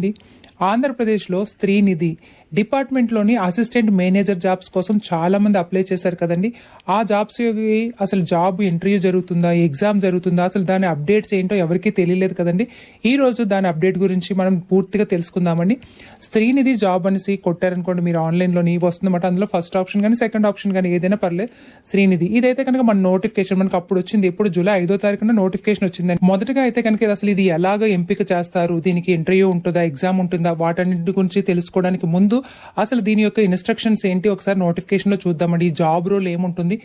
కదండి. ఆంధ్రప్రదేశ్లో Stree Nidhi డిపార్ట్మెంట్లోని assistant manager jobs కోసం చాలా మంది అప్లై చేశారు కదండి. ఆ జాబ్స్ అసలు జాబ్ ఇంటర్వ్యూ జరుగుతుందా, ఎగ్జామ్ జరుగుతుందా, అసలు దాని అప్డేట్స్ ఏంటో ఎవరికీ తెలియలేదు కదండి. ఈ రోజు దాని అప్డేట్ గురించి మనం పూర్తిగా తెలుసుకుందామండి. స్త్రీనిధి జాబ్ అనేసి కొట్టారనుకోండి మీరు ఆన్లైన్లోని వస్తుందన్నమాట. అందులో ఫస్ట్ ఆప్షన్ కానీ సెకండ్ ఆప్షన్ కానీ ఏదైనా పర్లేదు శ్రీనిధి. ఇదైతే కనుక మన నోటిఫికేషన్ మనకు అప్పుడు వచ్చింది. ఇప్పుడు జూలై 5వ తారీఖున నోటిఫికేషన్ వచ్చిందండి. మొదటగా అయితే కనుక అసలు ఇది ఎలాగ ఎంపిక చేస్తారు, దీనికి ఇంటర్వ్యూ ఉంటుందా, ఎగ్జామ్ ఉంటుందా, వాటన్నిటి గురించి తెలుసుకోవడానికి ముందు అసలు దీని యొక్క ఇన్స్ట్రక్షన్స్ ఏంటి ఒకసారి నోటిఫికేషన్ లో చూద్దామండి. ఈ జాబ్ రోల్ ఏముంటుంది,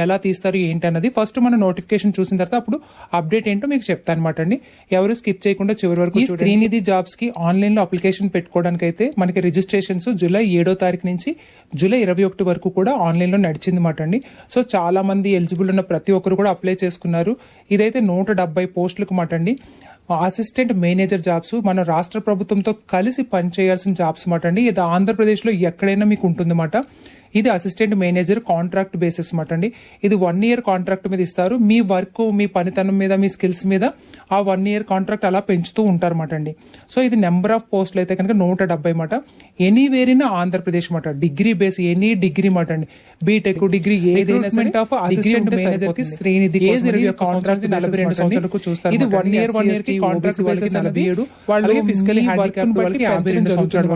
ఎలా తీస్తారు ఏంటి అన్నది ఫస్ట్ మన నోటిఫికేషన్ చూసిన తర్వాత అప్పుడు అప్డేట్ ఏంటో మీకు చెప్తాను అనమాట అండి. ఎవరు స్కిప్ చేయకుండా చివరి వరకు. ఈ స్త్రీనిధి జాబ్స్ కి ఆన్లైన్ లో అప్లికేషన్ పెట్టుకోవడానికి అయితే మనకి రిజిస్ట్రేషన్స్ జూలై 7వ తారీఖు నుంచి జూలై 21 వరకు కూడా ఆన్లైన్ లో నడిచింది మాట అండి. సో చాలా మంది ఎలిజిబుల్ ఉన్న ప్రతి ఒక్కరు కూడా అప్లై చేసుకున్నారు. ఇదైతే 170 పోస్టులకు మాట అండి. అసిస్టెంట్ మేనేజర్ జాబ్స్ మన రాష్ట్ర ప్రభుత్వంతో కలిసి పనిచేయాల్సిన జాబ్స్ మాట అండి. ఇది ఆంధ్రప్రదేశ్లో ఎక్కడైనా మీకు ఉంటుందన్నమాట. ఇది అసిస్టెంట్ మేనేజర్ కాంట్రాక్ట్ బేసిస్ మాట అండి. ఇది 1 year కాంట్రాక్ట్ మీద ఇస్తారు. మీ వర్క్, మీ పనితనం మీద, మీ స్కిల్స్ మీద ఆ 1 year కాంట్రాక్ట్ అలా పెంచుతూ ఉంటారన్నమాట అండి. సో ఇది నెంబర్ ఆఫ్ పోస్టులు అయితే కనుక 170 మాట. ఎనీవేర్ ఇన్ ఆంధ్రప్రదేశ్ మాట. డిగ్రీ బేస్ ఎనీ డిగ్రీ మాట అండి. బీటెక్ డిగ్రీ ఏదైనా ఆఫ్ అసిస్టెంట్ మేనేజర్ కి శ్రేణిధి కాంట్రాక్ట్ 42 సంవత్సరాలకు చూస్తారు. ఇది 1 year కి కాంట్రాక్ట్ బేసిస్ 47, వాళ్ళు ఫిజికల్లీ హ్యాండిక్యాప్డ్ వాళ్ళకి 52 సంవత్సరాలు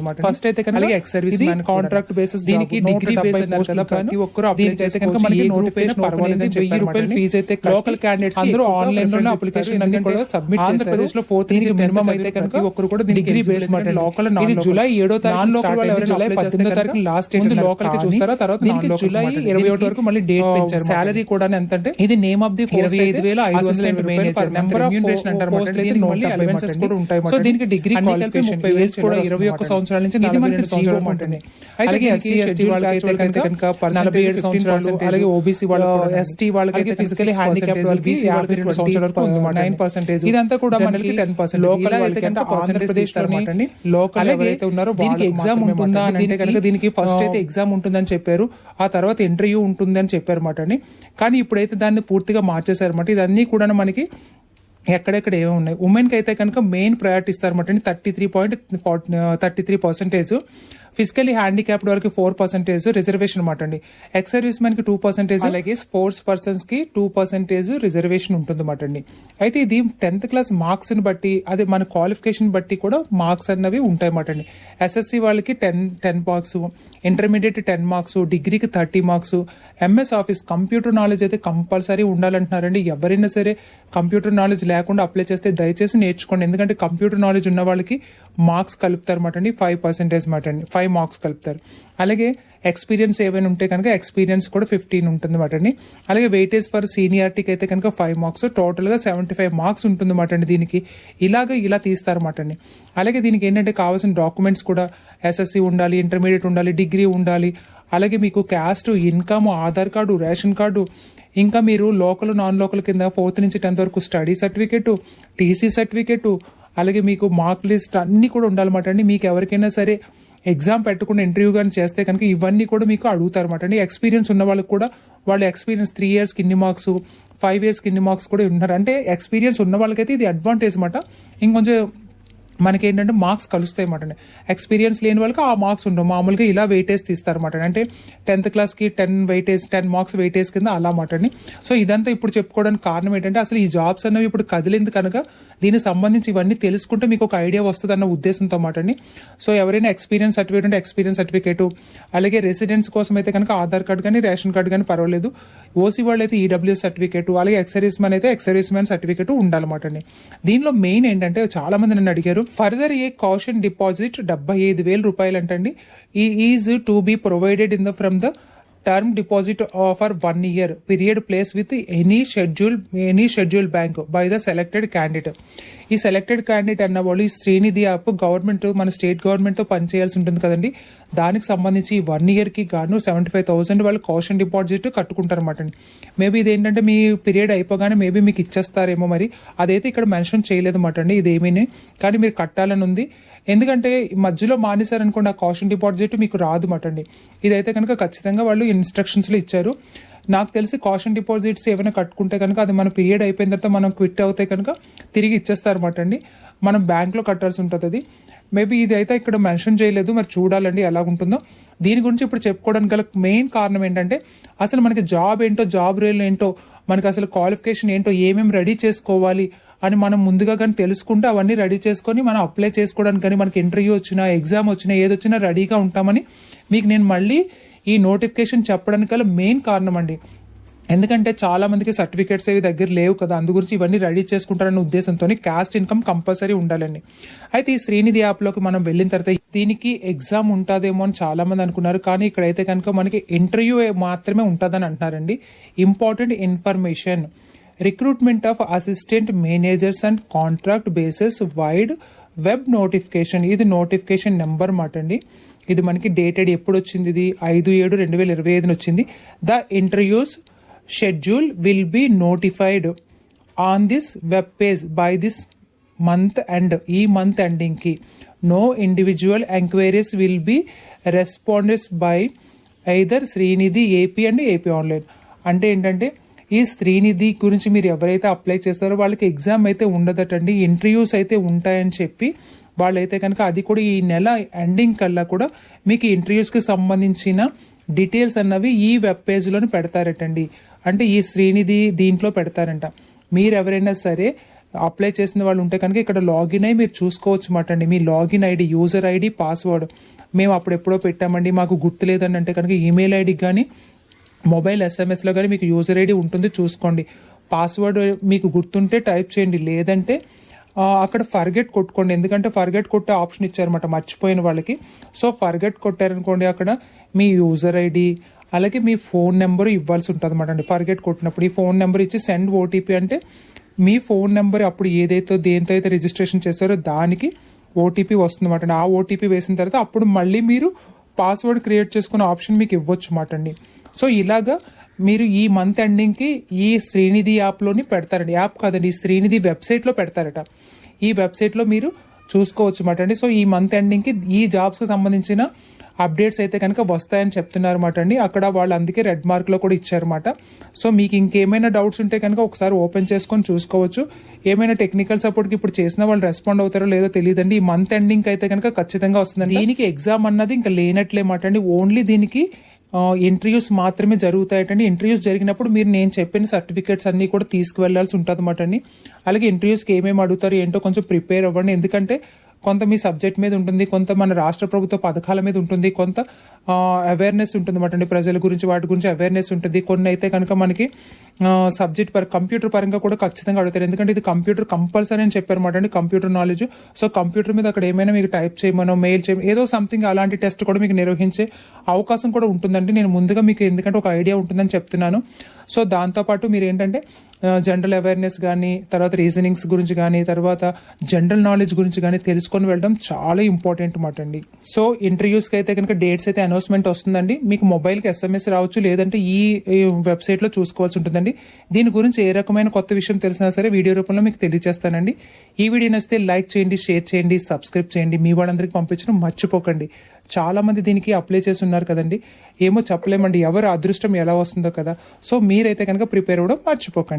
మాట. ఫస్ట్ అయితే కనుక ex service man contract basis దీనికి డిగ్రీ బేస్ అన్నారు కదా. ప్రతి ఒక్కరు అప్లై చేస్తే కనుక మనకి నోటిఫికేషన్ పర్వాలేదని 1000 రూపాయలు ఫీజు అయితే లోకల్ క్యాండిడేట్స్ అందరూ ఆన్లైన్ లో అప్లికేషన్ అన్ని కూడా సబ్మిట్ చేశారు. ఆంధ్రప్రదేశ్ లో 4th నుంచి మినిమం అయితే కనుక ఒక్కరు కూడా డిగ్రీ బేస్ మాట. లోకల్ ఇది జూలై 7వ తారీఖు లోకల్ వాళ్ళు ఎవరైనా జూలై 18వ తారీఖు లాస్ట్ డేట్ లోకల్ కి చూస్తారా. తర్వాత దీనికి జూలై 21 వరకు మళ్ళీ డేట్ పెంచారు. సాలరీ కూడా ఎంత అంటే ఇది name of the 25,500 manager number of remuneration అంటారు. మళ్ళీ అలవెన్సెస్ కూడా ఉంటాయి. సో దీనికి డిగ్రీ క్వాలిఫికేషన్ 30 ఏజ్ కూడా 21 సంవత్సరాల నుంచి 42 సంవత్సరాలు ఉంటుంది. అలాగే ఎస్సీ ఎస్టీ వాళ్ళకి కనుక 47 సంవత్సరాలు, అలాగే ఓబీసీ వాళ్ళ ఎస్టీ వాళ్ళకి ఫిజికల్లీ హ్యాండిక్యాప్డ్ వాళ్ళకి 52 సంవత్సరాల వరకు ఉంది 9%. ఇదంతా కూడా మనకి 10%. లోకల్ అయితే కనుక ఆంధ్రప్రదేశ్ లోని లోకల్ ఎవరైతే ఉన్నారో దీనికి ఎగ్జామ్ ఉంటుందా అని అంటే కనుక దీనికి ఫస్ట్ అయితే ఎగ్జామ్ ఉంటుందని చెప్పారు. ఆ తర్వాత ఇంటర్వ్యూ ఉంటుంది అని చెప్పారు మాట అండి. కానీ ఇప్పుడైతే దాన్ని పూర్తిగా మార్చేశారన్నమాట. ఇదన్నీ కూడా మనకి ఎక్కడెక్కడ ఏమో ఉన్నాయి. ఉమెన్ కి అయితే కనుక మెయిన్ ప్రయారిటీ ఇస్తారన్నమాట. 33% ఫిజికల్లీ హ్యాండిక్యాప్డ్ వరకు 4% రిజర్వేషన్ అనమాట అండి. ఎక్స్ సర్వీస్ మెన్ కి 2%, అలాగే స్పోర్ట్స్ పర్సన్స్ కి 2% రిజర్వేషన్ ఉంటుంది అనమాట అండి. అయితే ఇది 10th క్లాస్ మార్క్స్ ని బట్టి, అదే మన క్వాలిఫికేషన్ బట్టి కూడా మార్క్స్ అన్నవి ఉంటాయి అన్నమాట అండి. ఎస్ఎస్సి వాళ్ళకి 10 మార్క్స్, ఇంటర్మీడియట్ 10 మార్క్స్, డిగ్రీకి 30 marks, MS office computer knowledge అయితే కంపల్సరీ ఉండాలంటున్నారండి. ఎవరైనా సరే కంప్యూటర్ నాలెడ్జ్ లేకుండా అప్లై చేస్తే దయచేసి నేర్చుకోండి. ఎందుకంటే కంప్యూటర్ నాలెడ్జ్ ఉన్న వాళ్ళకి మార్క్స్ కలుపుతారు అన్నమాట అండి. 5% మాట అండి, 5 మార్క్స్ కలుపుతారు. అలాగే ఎక్స్పీరియన్స్ ఏమైనా ఉంటే కనుక ఎక్స్పీరియన్స్ కూడా 15 ఉంటుంది అన్నమాట అండి. అలాగే వెయిటేజ్ ఫర్ సీనియారిటీకి అయితే కనుక 5 మార్క్స్, టోటల్ గా 75 మార్క్స్ ఉంటుంది అన్నమాట అండి. దీనికి ఇలా తీస్తారన్నమాట అండి. అలాగే దీనికి ఏంటంటే కావాల్సిన డాక్యుమెంట్స్ కూడా ఎస్ఎస్సి ఉండాలి, ఇంటర్మీడియట్ ఉండాలి, డిగ్రీ ఉండాలి. అలాగే మీకు caste, income, Aadhaar card, ration card, ఇంకా మీరు లోకల్ నాన్ లోకల్ కింద 4th నుంచి 10th వరకు స్టడీ సర్టిఫికేట్, టీసీ సర్టిఫికేట్, అలాగే మీకు మార్క్ లిస్ట్ అన్ని కూడా ఉండాలన్నమాట అండి. మీకు ఎవరికైనా సరే ఎగ్జామ్ పెట్టకుండా ఇంటర్వ్యూ కానీ చేస్తే కనుక ఇవన్నీ కూడా మీకు అడుగుతారన్నమాట అండి. ఎక్స్పీరియన్స్ ఉన్న వాళ్ళకి కూడా వాళ్ళ ఎక్స్పీరియన్స్ 3 years కి ఇన్ని మార్క్స్, 5 years కి ఇన్ని మార్క్స్ కూడా ఉన్నారు. అంటే ఎక్స్పీరియన్స్ ఉన్న వాళ్ళకైతే ఇది అడ్వాంటేజ్ అనమాట. ఇంకొంచెం మనకేంటంటే మార్క్స్ కలుస్తాయి అన్నమాట. ఎక్స్పీరియన్స్ లేని వాళ్ళకి ఆ మార్క్స్ ఉండవు. మామూలుగా ఇలా వెయిటేజ్ తీస్తారన్నమాట. అంటే 10th క్లాస్కి 10 మార్క్స్ వెయిటేజ్ కింద అలా మాటండి. సో ఇదంతా ఇప్పుడు చెప్పుకోవడానికి కారణం ఏంటంటే అసలు ఈ జాబ్స్ అనేవి ఇప్పుడు కదిలింది కనుక దీనికి సంబంధించి ఇవన్నీ తెలుసుకుంటే మీకు ఒక ఐడియా వస్తుంది అన్న ఉద్దేశంతో మాటండి. సో ఎవరైనా ఎక్స్పీరియన్స్ సర్టిఫికేట్ అంటే ఎక్స్పీరియన్స్ సర్టిఫికేట్, అలాగే రెసిడెన్స్ కోసం అయితే కనుక ఆధార్ కార్డు కానీ రేషన్ కార్డు కానీ పర్వాలేదు. ఓసీ వాళ్ళు అయితే ఈడబ్ల్యూఎస్ సర్టిఫికేట్, అలాగే ఎక్స్ సర్వీస్ మ్యాన్ అయితే ఎక్స్ సర్వీస్ మ్యాన్ సర్టిఫికేట్ ఉండాలన్నమాట అండి. దీనిలో మెయిన్ ఏంటంటే చాలా మంది నన్ను అడిగారు, ఫర్దర్ ఏ కాషన్ డిపాజిట్ 75,000 రూపాయలు అంటండి is to be provided in the from the term deposit for 1 year period place with any schedule bank by the selected candidate. ఈ సెలెక్టెడ్ క్యాండిడేట్ అన్న వాళ్ళు ఈ శ్రీనిధి యాప్ గవర్నమెంట్, మన స్టేట్ గవర్నమెంట్ తో పనిచేయాల్సి ఉంటుంది కదండి. దానికి సంబంధించి 1 year కి గాను 75,000 వాళ్ళు కాషన్ డిపాజిట్ కట్టుకుంటారు అనమాట అండి. మేబీ ఇది ఏంటంటే మీ పీరియడ్ అయిపోగానే మేబీ మీకు ఇచ్చేస్తారేమో, మరి అదైతే ఇక్కడ మెన్షన్ చేయలేదు అనమాట అండి. ఇదేమీ కానీ మీరు కట్టాలని ఉంది. ఎందుకంటే మధ్యలో మానేశారనుకోండి ఆ కాషన్ డిపాజిట్ మీకు రాదు మాట అండి. ఇదైతే కనుక ఖచ్చితంగా వాళ్ళు ఇన్స్ట్రక్షన్స్ లో ఇచ్చారు. నాకు తెలిసి కాషన్ డిపాజిట్స్ ఏమైనా కట్టుకుంటే కనుక అది మన పీరియడ్ అయిపోయిన తర్వాత మనం క్విట్ అవుతే కనుక తిరిగి ఇచ్చేస్తారన్నమాట అండి. మనం బ్యాంక్లో కట్టాల్సి ఉంటుంది అది. మేబీ ఇది అయితే ఇక్కడ మెన్షన్ చేయలేదు, మరి చూడాలండి ఎలా ఉంటుందో. దీని గురించి ఇప్పుడు చెప్పుకోవడానికి గల మెయిన్ కారణం ఏంటంటే అసలు మనకి జాబ్ ఏంటో, జాబ్ రోల్ ఏంటో, మనకి అసలు క్వాలిఫికేషన్ ఏంటో, ఏమేమి రెడీ చేసుకోవాలి అని మనం ముందుగా కానీ తెలుసుకుంటే అవన్నీ రెడీ చేసుకొని మనం అప్లై చేసుకోవడానికి కానీ మనకి ఇంటర్వ్యూ వచ్చినా, ఎగ్జామ్ వచ్చినా, ఏదొచ్చినా రెడీగా ఉంటామని మీకు నేను మళ్ళీ ఈ నోటిఫికేషన్ చెప్పడానికి గల మెయిన్ కారణం అండి. ఎందుకంటే చాలా మందికి సర్టిఫికేట్స్ ఏవి దగ్గర లేవు కదా, అందు గురించి ఇవన్నీ రెడీ చేసుకుంటారన్న ఉద్దేశంతో క్యాస్ట్ ఇన్కమ్ కంపల్సరీ ఉండాలండి. అయితే ఈ శ్రీనిధి యాప్లోకి మనం వెళ్ళిన తర్వాత దీనికి ఎగ్జామ్ ఉంటుందేమో అని చాలా మంది అనుకున్నారు, కానీ ఇక్కడైతే కనుక మనకి ఇంటర్వ్యూ మాత్రమే ఉంటుందని అంటున్నారండి. Important information: recruitment of assistant managers and contract basis wide web notification. ఇది నోటిఫికేషన్ నెంబర్ మాట అండి. ఇది మనకి డేటెడ్ ఎప్పుడు వచ్చింది, ఇది 5/7/2025 వచ్చింది. The interviews schedule will be notified on this web page by this month and ఈ మంత్ ఎండింగ్కి. No individual enquiries will be responded by either Srinidhi AP and AP online. అంటే ఏంటంటే ఈ శ్రీనిధి గురించి మీరు ఎవరైతే అప్లై చేస్తారో వాళ్ళకి ఎగ్జామ్ అయితే ఉండదటండి, ఇంటర్వ్యూస్ అయితే ఉంటాయని చెప్పి వాళ్ళైతే కనుక అది కూడా ఈ నెల ఎండింగ్ కల్లా కూడా మీకు ఇంటర్వ్యూస్కి సంబంధించిన డీటెయిల్స్ అన్నవి ఈ వెబ్ పేజ్లోనే పెడతారటండి. అంటే ఈ శ్రీనిధి దీంట్లో పెడతారంట. మీరు ఎవరైనా సరే అప్లై చేసిన వాళ్ళు ఉంటే కనుక ఇక్కడ లాగిన్ అయ్యి మీరు చూసుకోవచ్చు మాట అండి. మీ login ID, user ID, password మేము అప్పుడు ఎప్పుడో పెట్టామండి మాకు గుర్తులేదని అంటే కనుక ఈమెయిల్ ఐడికి కానీ మొబైల్ ఎస్ఎంఎస్లో కానీ మీకు యూజర్ ఐడి ఉంటుంది, చూసుకోండి. పాస్వర్డ్ మీకు గుర్తుంటే టైప్ చేయండి, లేదంటే అక్కడ ఫర్గెట్ కొట్టుకోండి. ఎందుకంటే ఫర్గెట్ కొట్టే ఆప్షన్ ఇచ్చారన్నమాట మర్చిపోయిన వాళ్ళకి. సో ఫర్గెట్ కొట్టారనుకోండి అక్కడ మీ యూజర్ ఐడి అలాగే మీ ఫోన్ నెంబర్ ఇవ్వాల్సి ఉంటుంది అన్నమాట అండి. ఫర్గెట్ కొట్టినప్పుడు ఈ ఫోన్ నెంబర్ ఇచ్చి సెండ్ ఓటీపీ అంటే మీ ఫోన్ నెంబర్ అప్పుడు ఏదైతే దేంతో అయితే రిజిస్ట్రేషన్ చేస్తారో దానికి ఓటీపీ వస్తుంది అన్నమాట అండి. ఆ ఓటీపీ వేసిన తర్వాత అప్పుడు మళ్ళీ మీరు పాస్వర్డ్ క్రియేట్ చేసుకునే ఆప్షన్ మీకు ఇవ్వచ్చు అన్నమాట అండి. సో ఇలాగా మీరు ఈ మంత్ ఎండింగ్కి ఈ శ్రీనిధి యాప్లోని పెడతారండి. యాప్ కాదండి, ఈ శ్రీనిధి వెబ్సైట్లో పెడతారట. ఈ వెబ్సైట్లో మీరు చూసుకోవచ్చు అన్నమాట అండి. సో ఈ మంత్ ఎండింగ్కి ఈ జాబ్స్కి సంబంధించిన అప్డేట్స్ అయితే కనుక వస్తాయని చెప్తున్నారు అన్నమాట అండి. అక్కడ వాళ్ళు అందుకే రెడ్ మార్క్లో కూడా ఇచ్చారన్నమాట. సో మీకు ఇంకేమైనా డౌట్స్ ఉంటే కనుక ఒకసారి ఓపెన్ చేసుకొని చూసుకోవచ్చు. ఏమైనా టెక్నికల్ సపోర్ట్కి ఇప్పుడు చేసిన వాళ్ళు రెస్పాండ్ అవుతారో లేదో తెలియదండి. ఈ మంత్ ఎండింగ్ అయితే కనుక ఖచ్చితంగా వస్తుందండి. దీనికి ఎగ్జామ్ అన్నది ఇంకా లేనట్లే మాట అండి. ఓన్లీ దీనికి ఇంటర్వ్యూస్ మాత్రమే జరుగుతాయటండి. ఇంటర్వ్యూస్ జరిగినప్పుడు మీరు నేను చెప్పిన సర్టిఫికేట్స్ అన్నీ కూడా తీసుకువెళ్లాల్సి ఉంటుంది అన్నమాట అండి. అలాగే ఇంటర్వ్యూస్కి ఏమేమి అడుగుతారు ఏంటో కొంచెం ప్రిపేర్ అవ్వండి. ఎందుకంటే కొంత మీ సబ్జెక్ట్ మీద ఉంటుంది, కొంత మన రాష్ట్ర ప్రభుత్వ పథకాల మీద ఉంటుంది, కొంత అవేర్నెస్ ఉంటుంది అన్నమాట అండి. ప్రజల గురించి వాటి గురించి అవేర్నెస్ ఉంటుంది. కొన్ని అయితే కనుక మనకి సబ్జెక్ట్ కంప్యూటర్ పరంగా కూడా ఖచ్చితంగా అడుగుతారు. ఎందుకంటే ఇది కంప్యూటర్ కంపల్సరీ అని చెప్పారన్నమాట అండి, కంప్యూటర్ నాలెడ్జ్. సో కంప్యూటర్ మీద అక్కడ ఏమైనా మీకు టైప్ చేయమనో మెయిల్ చేయమో ఏదో సంథింగ్ అలాంటి టెస్ట్ కూడా మీకు నిర్వహించే అవకాశం కూడా ఉంటుందండి. నేను ముందుగా మీకు ఎందుకంటే ఒక ఐడియా ఉంటుందని చెప్తున్నాను. సో దాంతోపాటు మీరు ఏంటంటే జనరల్ అవేర్నెస్ కానీ, తర్వాత రీజనింగ్స్ గురించి కానీ, తర్వాత జనరల్ నాలెడ్జ్ గురించి కానీ తెలుసుకొని వెళ్ళడం చాలా ఇంపార్టెంట్ మాట అండి. సో ఇంటర్వ్యూస్కి అయితే కనుక డేట్స్ అయితే అనౌన్స్మెంట్ వస్తుందండి. మీకు మొబైల్కి ఎస్ఎంఎస్ రావచ్చు, లేదంటే ఈ వెబ్సైట్లో చూసుకోవాల్సి ఉంటుందండి. దీని గురించి ఏ రకమైన కొత్త విషయం తెలిసినా సరే వీడియో రూపంలో మీకు తెలియజేస్తానండి. ఈ వీడియో నచ్చితే లైక్ చేయండి, షేర్ చేయండి, సబ్స్క్రైబ్ చేయండి. మీ వాళ్ళందరికీ పంపించడం మర్చిపోకండి. చాలా మంది దీనికి అప్లై చేసి ఉన్నారు కదండి, ఏమో చెప్పలేమండి ఎవరు అదృష్టం ఎలా వస్తుందో కదా. సో మీరైతే కనుక ప్రిపేర్ అవ్వడం మర్చిపోకండి.